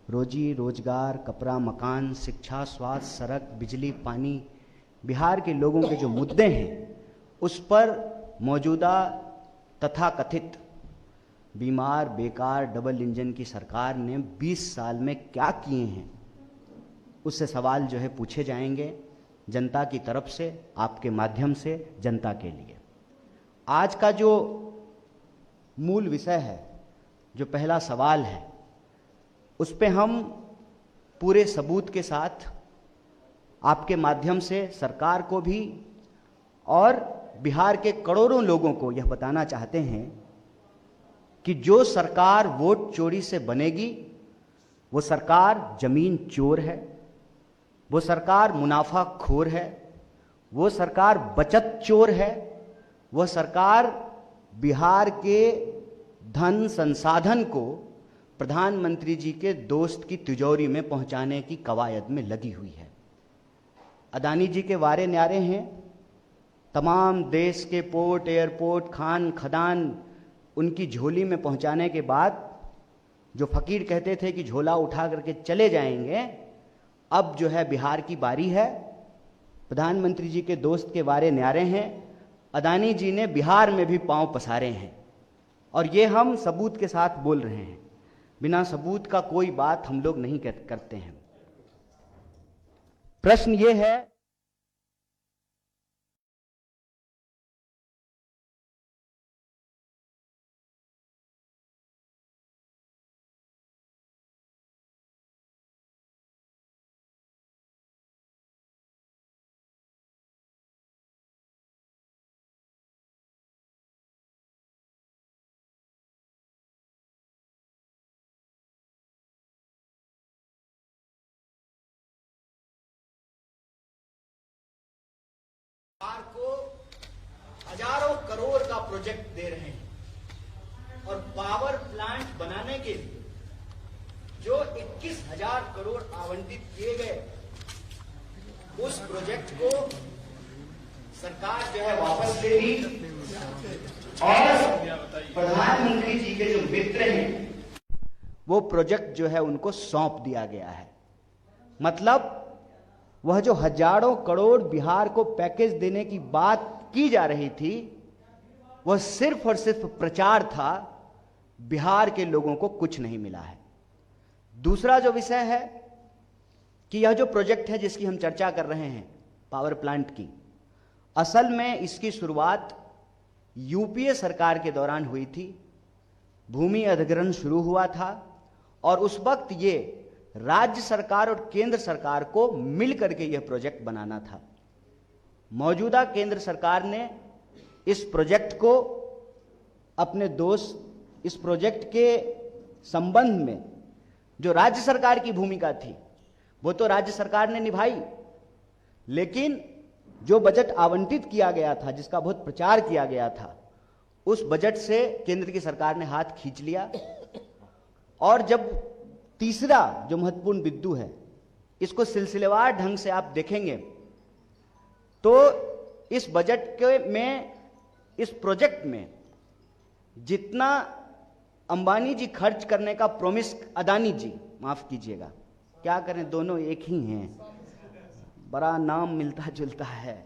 रोजी रोजगार, कपड़ा, मकान, शिक्षा, स्वास्थ्य, सड़क, बिजली, पानी, बिहार के लोगों के जो मुद्दे हैं उस पर मौजूदा तथाकथित बीमार, बेकार, डबल इंजन की सरकार ने 20 साल में क्या किए हैं, उससे सवाल जो है पूछे जाएंगे जनता की तरफ से, आपके माध्यम से जनता के लिए। आज का जो मूल विषय है, जो पहला सवाल है, उस पे हम पूरे सबूत के साथ आपके माध्यम से सरकार को भी और बिहार के करोड़ों लोगों को यह बताना चाहते हैं कि जो सरकार वोट चोरी से बनेगी वो सरकार जमीन चोर है, वो सरकार मुनाफाखोर है, वो सरकार बचत चोर है, वह सरकार बिहार के धन संसाधन को प्रधानमंत्री जी के दोस्त की तिजोरी में पहुंचाने की कवायद में लगी हुई है। अदानी जी के वारे न्यारे हैं, तमाम देश के पोर्ट, एयरपोर्ट, खान खदान उनकी झोली में पहुंचाने के बाद जो फकीर कहते थे कि झोला उठा करके चले जाएंगे, अब जो है बिहार की बारी है। प्रधानमंत्री जी के दोस्त के वारे न्यारे हैं, अदानी जी ने बिहार में भी पांव पसारे हैं और ये हम सबूत के साथ बोल रहे हैं। बिना सबूत का कोई बात हम लोग नहीं करते हैं। प्रश्न ये है को हजारों करोड़ का प्रोजेक्ट दे रहे हैं और पावर प्लांट बनाने के लिए जो 21,000 करोड़ आवंटित किए गए, उस प्रोजेक्ट को सरकार जो है वापस ले ली और प्रधानमंत्री जी के जो मित्र हैं वो प्रोजेक्ट जो है उनको सौंप दिया गया है। मतलब वह जो हजारों करोड़ बिहार को पैकेज देने की बात की जा रही थी, वह सिर्फ और सिर्फ प्रचार था, बिहार के लोगों को कुछ नहीं मिला है। दूसरा जो विषय है कि यह जो प्रोजेक्ट है जिसकी हम चर्चा कर रहे हैं पावर प्लांट की, असल में इसकी शुरुआत यूपीए सरकार के दौरान हुई थी। भूमि अधिग्रहण शुरू हुआ था और उस वक्त ये राज्य सरकार और केंद्र सरकार को मिलकर के यह प्रोजेक्ट बनाना था। मौजूदा केंद्र सरकार ने इस प्रोजेक्ट को अपने दोस्त, इस प्रोजेक्ट के संबंध में जो राज्य सरकार की भूमिका थी वो तो राज्य सरकार ने निभाई, लेकिन जो बजट आवंटित किया गया था, जिसका बहुत प्रचार किया गया था, उस बजट से केंद्र की सरकार ने हाथ खींच लिया। और जब तीसरा जो महत्वपूर्ण बिंदु है, इसको सिलसिलेवार ढंग से आप देखेंगे तो इस बजट के में, इस प्रोजेक्ट में जितना अंबानी जी खर्च करने का प्रॉमिस, अदानी जी, माफ कीजिएगा, क्या करें दोनों एक ही हैं, बड़ा नाम मिलता जुलता है।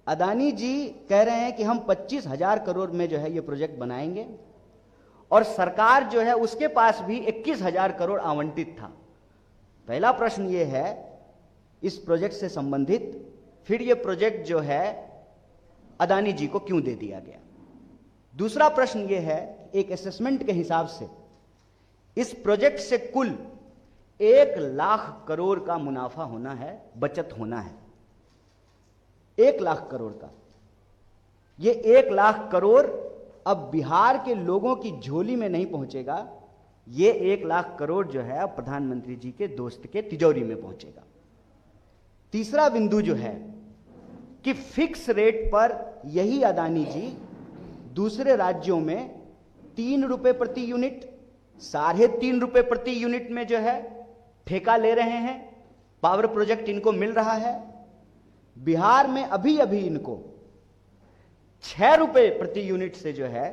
अदानी जी कह रहे हैं कि हम 25,000 करोड़ में जो है ये प्रोजेक्ट बनाएंगे और सरकार जो है उसके पास भी 21,000 करोड़ आवंटित था। पहला प्रश्न ये है इस प्रोजेक्ट से संबंधित, फिर ये प्रोजेक्ट जो है अदानी जी को क्यों दे दिया गया। दूसरा प्रश्न ये है, एक असेसमेंट के हिसाब से इस प्रोजेक्ट से कुल 1 लाख करोड़ का मुनाफा होना है, बचत होना है, 1 लाख करोड़ का। ये 1 लाख करोड़ अब बिहार के लोगों की झोली में नहीं पहुंचेगा, ये 1 लाख करोड़ जो है अब प्रधानमंत्री जी के दोस्त के तिजोरी में पहुंचेगा। तीसरा बिंदु जो है कि फिक्स रेट पर यही अदानी जी दूसरे राज्यों में 3 रुपए प्रति यूनिट, 3.5 रुपए प्रति यूनिट में जो है ठेका ले रहे हैं। पावर प्रोजेक्ट इनको मिल रहा है। बिहार में अभी अभी इनको 6 रुपए प्रति यूनिट से जो है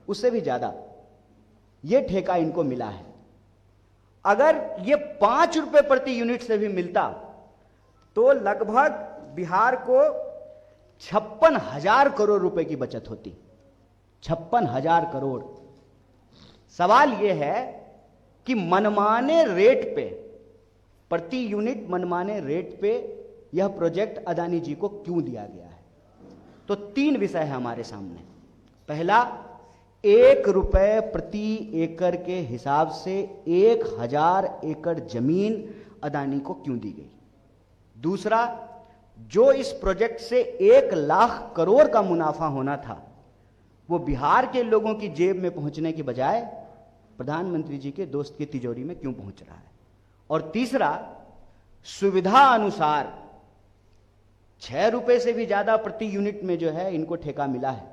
उससे भी ज्यादा ये ठेका इनको मिला है। अगर ये 5 रुपए प्रति यूनिट से भी मिलता तो लगभग बिहार को 56,000 करोड़ रुपए की बचत होती। 56,000 करोड़। सवाल यह है कि मनमाने रेट पे, प्रति यूनिट मनमाने रेट पे यह प्रोजेक्ट अदानी जी को क्यों दिया गया है? तो 3 विषय है हमारे सामने। पहला, 1 रुपए प्रति एकड़ के हिसाब से 1,000 एकड़ जमीन अदानी को क्यों दी गई? दूसरा, जो इस प्रोजेक्ट से 1 लाख करोड़ का मुनाफा होना था वो बिहार के लोगों की जेब में पहुंचने की बजाय प्रधानमंत्री जी के दोस्त की तिजोरी में क्यों पहुंच रहा है? और तीसरा, सुविधा अनुसार 6 रुपए से भी ज्यादा प्रति यूनिट में जो है इनको ठेका मिला है,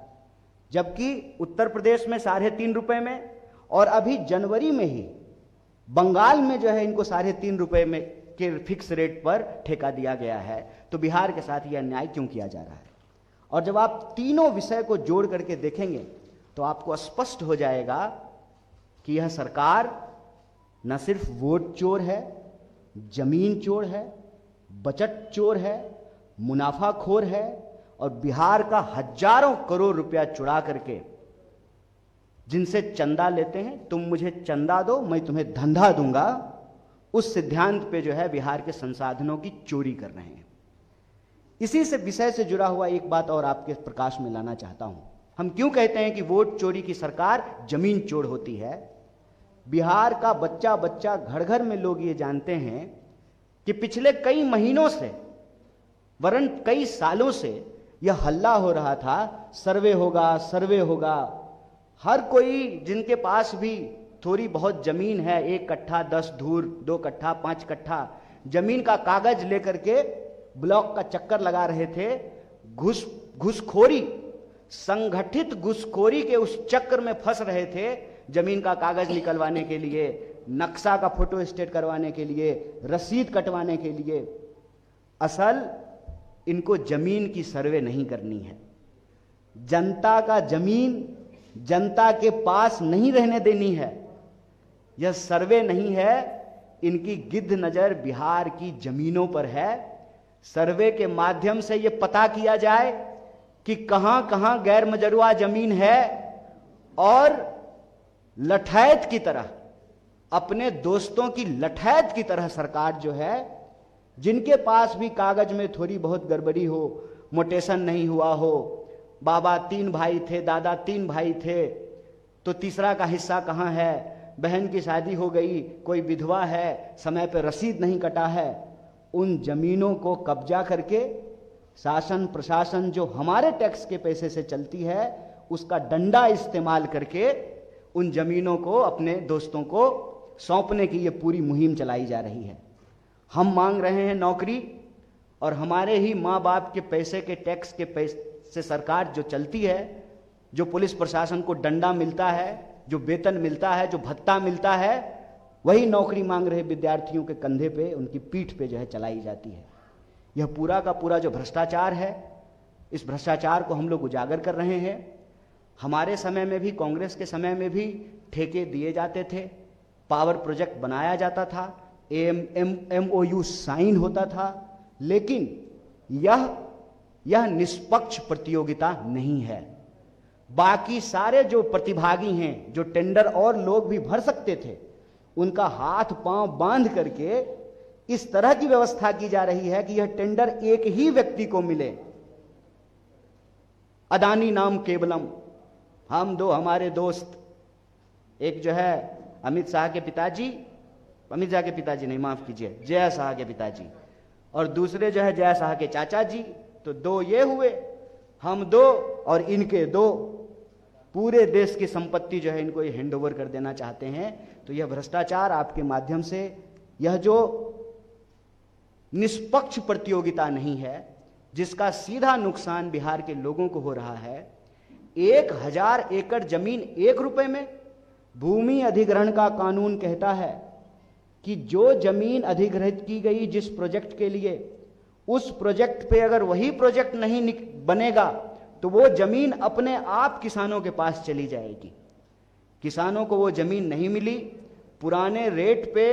जबकि उत्तर प्रदेश में 3.5 रुपए में और अभी जनवरी में ही बंगाल में जो है इनको 3.5 रुपए में के फिक्स रेट पर ठेका दिया गया है। तो बिहार के साथ यह अन्याय क्यों किया जा रहा है? और जब आप तीनों विषय को जोड़ करके देखेंगे तो आपको स्पष्ट हो जाएगा कि यह सरकार न सिर्फ वोट चोर है, जमीन चोर है, बचत चोर है, मुनाफाखोर है और बिहार का हजारों करोड़ रुपया चुरा करके जिनसे चंदा लेते हैं, तुम मुझे चंदा दो मैं तुम्हें धंधा दूंगा, उस सिद्धांत पे जो है बिहार के संसाधनों की चोरी कर रहे हैं। इसी से विषय से जुड़ा हुआ एक बात और आपके प्रकाश में लाना चाहता हूं। हम क्यों कहते हैं कि वोट चोरी की सरकार जमीन चोर होती है? बिहार का बच्चा बच्चा, घर घर में लोग ये जानते हैं कि पिछले कई महीनों से, वरन कई सालों से यह हल्ला हो रहा था, सर्वे होगा, सर्वे होगा। हर कोई जिनके पास भी थोड़ी बहुत जमीन है, 1 कट्ठा 10 धूर, 2 कट्ठा 5 कट्ठा जमीन का कागज लेकर के ब्लॉक का चक्कर लगा रहे थे। घुसखोरी, संगठित घुसखोरी के उस चक्कर में फंस रहे थे, जमीन का कागज निकलवाने के लिए, नक्शा का फोटो स्टेट करवाने के लिए, रसीद कटवाने के लिए। असल इनको जमीन की सर्वे नहीं करनी है, जनता का जमीन जनता के पास नहीं रहने देनी है। यह सर्वे नहीं है, इनकी गिद्ध नजर बिहार की जमीनों पर है। सर्वे के माध्यम से यह पता किया जाए कि कहां कहां गैर मजरूआ जमीन है और लठैत की तरह, अपने दोस्तों की लठैत की तरह सरकार जो है, जिनके पास भी कागज में थोड़ी बहुत गड़बड़ी हो, मोटेशन नहीं हुआ हो, बाबा 3 भाई थे, दादा 3 भाई थे, तो तीसरा का हिस्सा कहां है, बहन की शादी हो गई, कोई विधवा है, समय पर रसीद नहीं कटा है, उन जमीनों को कब्जा करके शासन प्रशासन जो हमारे टैक्स के पैसे से चलती है उसका डंडा इस्तेमाल करके उन जमीनों को अपने दोस्तों को सौंपने की ये पूरी मुहिम चलाई जा रही है। हम मांग रहे हैं नौकरी, और हमारे ही माँ बाप के पैसे के टैक्स के पैसे से सरकार जो चलती है, जो पुलिस प्रशासन को डंडा मिलता है, जो वेतन मिलता है, जो भत्ता मिलता है, वही नौकरी मांग रहे विद्यार्थियों के कंधे पे, उनकी पीठ पे जो है चलाई जाती है। यह पूरा का पूरा जो भ्रष्टाचार है, इस भ्रष्टाचार को हम लोग उजागर कर रहे हैं। हमारे समय में भी, कांग्रेस के समय में भी ठेके दिए जाते थे, पावर प्रोजेक्ट बनाया जाता था, MOU साइन होता था, लेकिन यह निष्पक्ष प्रतियोगिता नहीं है। बाकी सारे जो प्रतिभागी हैं, जो टेंडर और लोग भी भर सकते थे, उनका हाथ पांव बांध करके इस तरह की व्यवस्था की जा रही है कि यह टेंडर एक ही व्यक्ति को मिले। अदानी नाम केवलम। हम दो हमारे दोस्त, एक जो है अमित शाह के पिताजी नहीं, माफ कीजिए, जय शाह के पिताजी, और दूसरे जो है जय शाह के चाचा जी। तो 2 ये हुए, हम 2 और इनके 2, पूरे देश की संपत्ति जो है इनको ये हैंड ओवर कर देना चाहते हैं। तो यह भ्रष्टाचार आपके माध्यम से, यह जो निष्पक्ष प्रतियोगिता नहीं है, जिसका सीधा नुकसान बिहार के लोगों को हो रहा है। 1,000 एकड़ जमीन 1 रुपए में। भूमि अधिग्रहण का कानून कहता है कि जो जमीन अधिग्रहित की गई जिस प्रोजेक्ट के लिए, उस प्रोजेक्ट पे अगर वही प्रोजेक्ट नहीं बनेगा तो वो जमीन अपने आप किसानों के पास चली जाएगी। किसानों को वो जमीन नहीं मिली पुराने रेट पे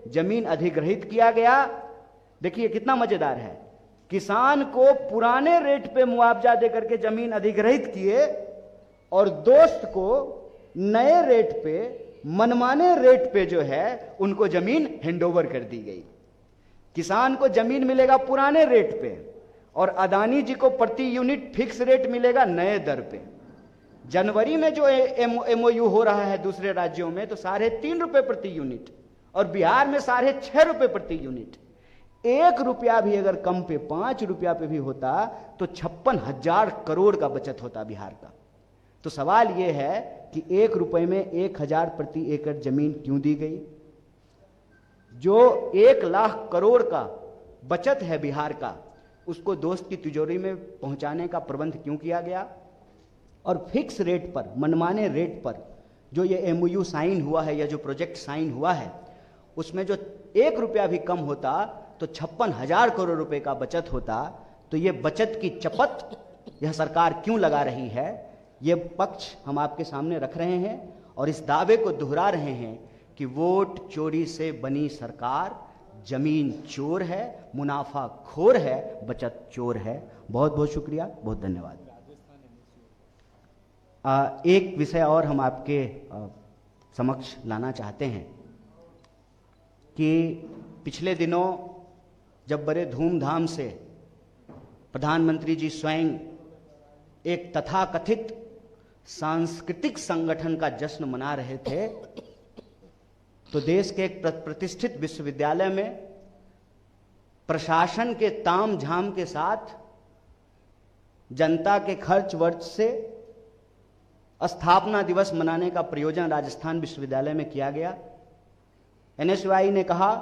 जमीन अधिग्रहित किया गया। देखिए कितना मजेदार है, किसान को पुराने रेट पे मुआवजा देकर के जमीन अधिग्रहित किए और दोस्त को नए रेट पे, मनमाने रेट पे जो है उनको जमीन हैंडओवर कर दी गई। किसान को जमीन मिलेगा पुराने रेट पे और अदानी जी को प्रति यूनिट फिक्स रेट मिलेगा नए दर पे। जनवरी में जो एमओयू हो रहा है दूसरे राज्यों में तो 3.5 रुपए प्रति यूनिट और बिहार में 6.5 रुपए प्रति यूनिट। 1 रुपया भी अगर कम पे 5 रुपया पे भी होता तो 56,000 करोड़ का बचत होता बिहार का। तो सवाल यह है कि 1 रुपए में 1,000 प्रति एकड़ जमीन क्यों दी गई? जो 1 लाख करोड़ का बचत है बिहार का, उसको दोस्त की तिजोरी में पहुंचाने का प्रबंध क्यों किया गया? और फिक्स रेट पर, मनमाने रेट पर जो ये एमओयू साइन हुआ है या जो प्रोजेक्ट साइन हुआ है, उसमें जो 1 रुपया भी कम होता तो 56,000 करोड़ रुपए का बचत होता। तो ये बचत की चपत यह सरकार क्यों लगा रही है, ये पक्ष हम आपके सामने रख रहे हैं और इस दावे को दोहरा रहे हैं कि वोट चोरी से बनी सरकार जमीन चोर है, मुनाफा खोर है, बचत चोर है। बहुत बहुत शुक्रिया, बहुत धन्यवाद। एक विषय और हम आपके समक्ष लाना चाहते हैं कि पिछले दिनों जब बड़े धूमधाम से प्रधानमंत्री जी स्वयं एक तथाकथित सांस्कृतिक संगठन का जश्न मना रहे थे, तो देश के एक प्रतिष्ठित विश्वविद्यालय में प्रशासन के ताम झाम के साथ जनता के खर्च वर्च से स्थापना दिवस मनाने का प्रयोजन राजस्थान विश्वविद्यालय में किया गया। एनएसयूआई ने कहा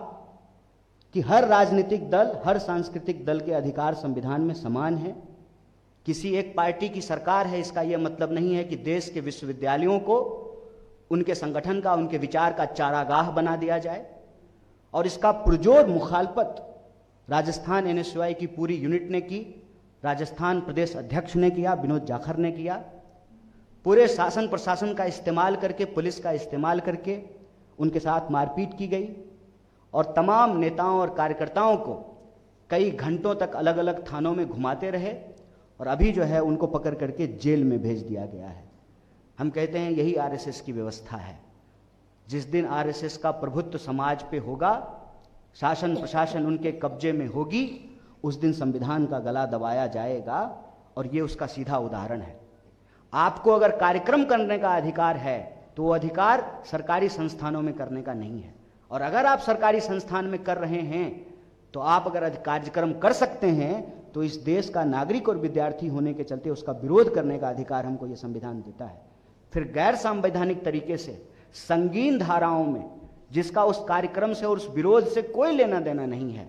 कि हर राजनीतिक दल, हर सांस्कृतिक दल के अधिकार संविधान में समान है। किसी एक पार्टी की सरकार है इसका यह मतलब नहीं है कि देश के विश्वविद्यालयों को उनके संगठन का, उनके विचार का चारागाह बना दिया जाए। और इसका पुरजोर मुखालफत राजस्थान एनएसयूआई की पूरी यूनिट ने की, राजस्थान प्रदेश अध्यक्ष ने किया, विनोद जाखड़ ने किया। पूरे शासन प्रशासन का इस्तेमाल करके, पुलिस का इस्तेमाल करके उनके साथ मारपीट की गई और तमाम नेताओं और कार्यकर्ताओं को कई घंटों तक अलग अलग थानों में घुमाते रहे और अभी जो है उनको पकड़ करके जेल में भेज दिया गया है। हम कहते हैं यही आरएसएस की व्यवस्था है। जिस दिन आरएसएस का प्रभुत्व समाज पे होगा, शासन प्रशासन उनके कब्जे में होगी, उस दिन संविधान का गला दबाया जाएगा और ये उसका सीधा उदाहरण है। आपको अगर कार्यक्रम करने का अधिकार है तो वो अधिकार सरकारी संस्थानों में करने का नहीं है। और अगर आप सरकारी संस्थान में कर रहे हैं तो आप अगर कार्यक्रम कर सकते हैं तो इस देश का नागरिक और विद्यार्थी होने के चलते उसका विरोध करने का अधिकार हमको ये संविधान देता है। फिर गैर संवैधानिक तरीके से संगीन धाराओं में जिसका उस कार्यक्रम से और उस विरोध से कोई लेना देना नहीं है,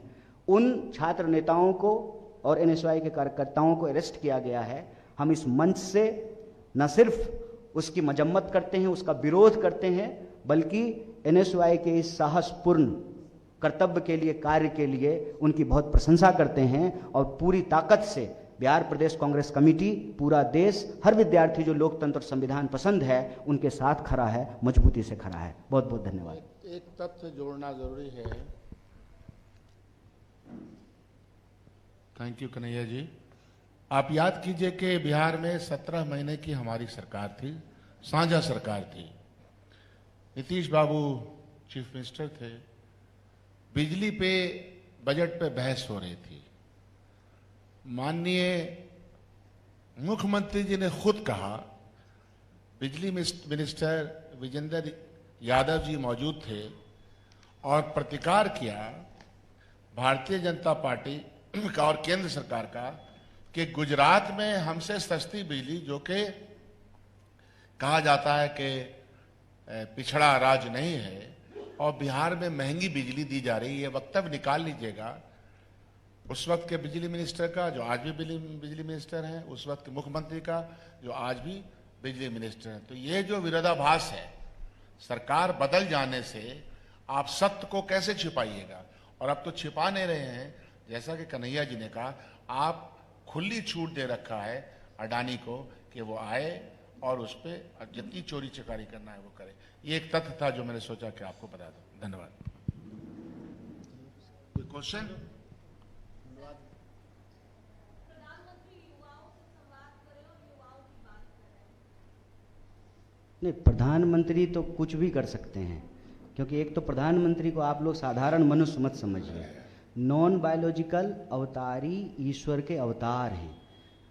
उन छात्र नेताओं को और एनएसयूआई के कार्यकर्ताओं को अरेस्ट किया गया है। हम इस मंच से न सिर्फ उसकी मजम्मत करते हैं, उसका विरोध करते हैं, बल्कि एनएसयूआई के इस साहसपूर्ण कर्तव्य के लिए, कार्य के लिए उनकी बहुत प्रशंसा करते हैं और पूरी ताकत से बिहार प्रदेश कांग्रेस कमेटी, पूरा देश, हर विद्यार्थी जो लोकतंत्र और संविधान पसंद है उनके साथ खड़ा है, मजबूती से खड़ा है। बहुत बहुत धन्यवाद। एक तथ्य जोड़ना जरूरी है। Thank you Kanhaiya ji. आप याद कीजिए कि बिहार में 17 महीने की हमारी सरकार थी, साझा सरकार थी। नीतीश बाबू चीफ मिनिस्टर थे। बिजली पे, बजट पे बहस हो रही थी। माननीय मुख्यमंत्री जी ने खुद कहा, बिजली मिनिस्टर विजेंद्र यादव जी मौजूद थे और प्रतिकार किया भारतीय जनता पार्टी का और केंद्र सरकार का कि गुजरात में हमसे सस्ती बिजली, जो कि कहा जाता है कि पिछड़ा राज्य नहीं है, और बिहार में महंगी बिजली दी जा रही है। वक्तव्य निकाल लीजिएगा उस वक्त के बिजली मिनिस्टर का, जो आज भी बिजली मिनिस्टर हैं, उस वक्त के मुख्यमंत्री का, जो आज भी बिजली मिनिस्टर हैं। तो ये जो विरोधाभास है, सरकार बदल जाने से आप सत्य को कैसे छिपाइएगा? और अब तो छिपा नहीं रहे हैं। जैसा कि कन्हैया जी ने कहा, आप खुली छूट दे रखा है अडानी को कि वो आए और उस पर जितनी चोरी चकारी करना है वो करे। ये एक तथ्य था जो मैंने सोचा कि आपको बता दूं। धन्यवाद। कोई क्वेश्चन? नहीं, प्रधानमंत्री तो कुछ भी कर सकते हैं, क्योंकि एक तो प्रधानमंत्री को आप लोग साधारण मनुष्य मत समझिए। नॉन बायोलॉजिकल अवतारी ईश्वर के अवतार हैं,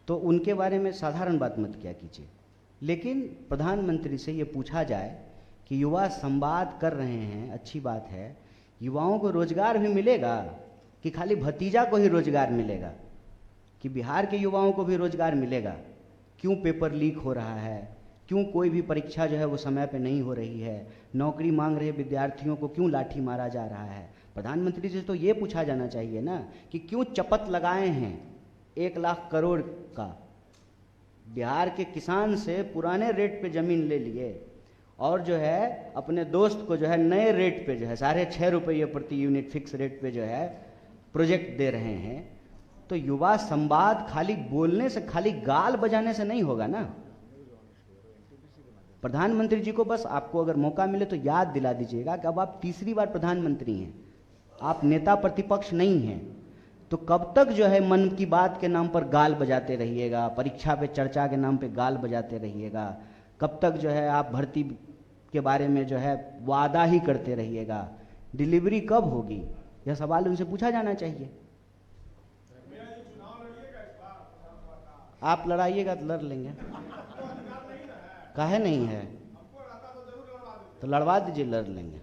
तो उनके बारे में साधारण बात मत किया कीजिए। लेकिन प्रधानमंत्री से ये पूछा जाए कि युवा संवाद कर रहे हैं, अच्छी बात है, युवाओं को रोजगार भी मिलेगा कि खाली भतीजा को ही रोजगार मिलेगा, कि बिहार के युवाओं को भी रोजगार मिलेगा? क्यों पेपर लीक हो रहा है, क्यों कोई भी परीक्षा जो है वो समय पे नहीं हो रही है, नौकरी मांग रहे विद्यार्थियों को क्यों लाठी मारा जा रहा है? प्रधानमंत्री से तो ये पूछा जाना चाहिए ना कि क्यों चपत लगाए हैं 1 लाख करोड़ का, बिहार के किसान से पुराने रेट पे ज़मीन ले लिए और जो है अपने दोस्त को जो है नए रेट पे जो है 6.5 रुपये प्रति यूनिट फिक्स रेट पे जो है प्रोजेक्ट दे रहे हैं। तो युवा संवाद खाली बोलने से, खाली गाल बजाने से नहीं होगा ना। प्रधानमंत्री जी को बस आपको अगर मौका मिले तो याद दिला दीजिएगा कि अब आप तीसरी बार प्रधानमंत्री हैं, आप नेता प्रतिपक्ष नहीं हैं। तो कब तक जो है मन की बात के नाम पर गाल बजाते रहिएगा, परीक्षा पे चर्चा के नाम पे गाल बजाते रहिएगा? कब तक जो है आप भर्ती के बारे में जो है वादा ही करते रहिएगा? डिलीवरी कब होगी? यह सवाल उनसे पूछा जाना चाहिए। आप लड़ाइएगा तो लड़ लेंगे, काहे नहीं है? तो लड़वा दीजिए, लड़ लेंगे।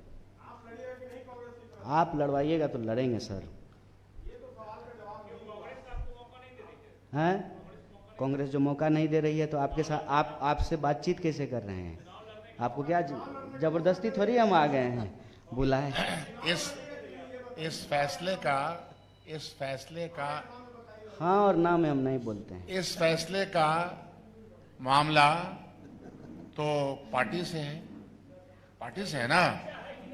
आप लड़वाइएगा तो लड़ेंगे सर। हैं? कांग्रेस जो मौका नहीं दे रही है तो आपके साथ आपसे बातचीत कैसे कर रहे हैं? आपको क्या जबरदस्ती थोड़ी हम आ गए हैं बुलाए? इस फैसले का हाँ और ना में हम नहीं बोलते हैं। इस फैसले का मामला तो पार्टी से है ना?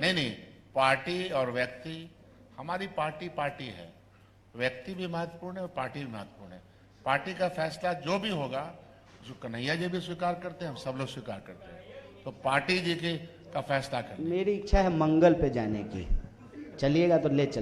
नहीं, पार्टी और व्यक्ति, हमारी पार्टी है, व्यक्ति भी महत्वपूर्ण है और पार्टी भी महत्वपूर्ण है। पार्टी का फैसला जो भी होगा, जो कन्हैया जी भी स्वीकार करते हैं, हम सब लोग स्वीकार करते हैं, तो पार्टी जी का फैसला करना। मेरी इच्छा है मंगल पे जाने की, चलिएगा तो ले चलें।